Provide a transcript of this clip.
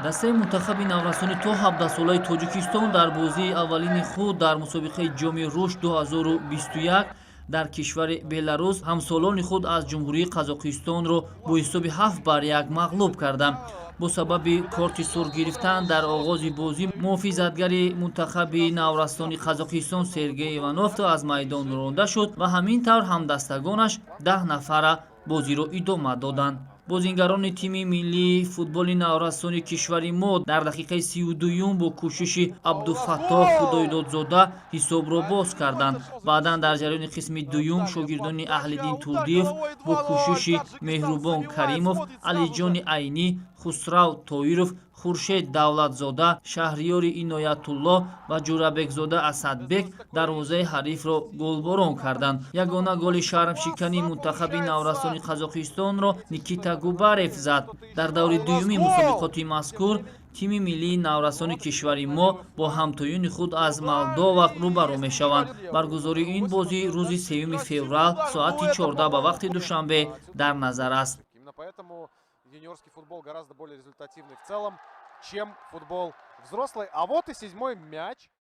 дастаи мунтахаби наврасони то 17-солаи тоҷикистон дар бозии аввалини худ дар мусобиқаи ҷоми рушд 2021 дар кишвари беларус ҳамсолони худ аз ҷумҳурии қазоқистонро бо ҳисоби 7-1 мағлуб карданд. бо сабаби корти сур гирифтан дар оғози бозӣ муҳофизатгари мунтахаби наврастони қазоқистон Сергей Иванов аз майдон ронда шуд ва ҳамин тавр ҳамдастагонаш 10 нафара бозиро идома доданд. бозингарони тими миллии футболи наврастони кишвари мо дар дақиқаи 32 бо кӯшиши Абдуфаттоҳ Худоидодзода ҳисобро боз карданд. баъдан дар ҷараёни қисми дуюм шогирдони Аҳлиддин Турдиев бо кӯшиши Меҳрубон Каримов, Алиҷони Айнӣ, Хусрав Тоиров, Хуршед Давлатзода, Шаҳриёри Иноятулло ва Ҷурабекзода Асадбек дарвозаи ҳарифро голборон карданд. ягона голи шармшикани мунтахаби наврастони Қазоқистонро Никита Губарев зад. дар даври дуюми мусобиқоти мазкур тими миллии наврастони кишвари мо бо ҳамтоёни худ аз Молдова рӯбарӯ мешаванд. баргузории ин бозӣ рӯзи 3 феврал соати 14 ба вақти душанбе дар назар аст. Юниорский футбол гораздо более результативный в целом, чем футбол взрослый. А вот и 7-й мяч.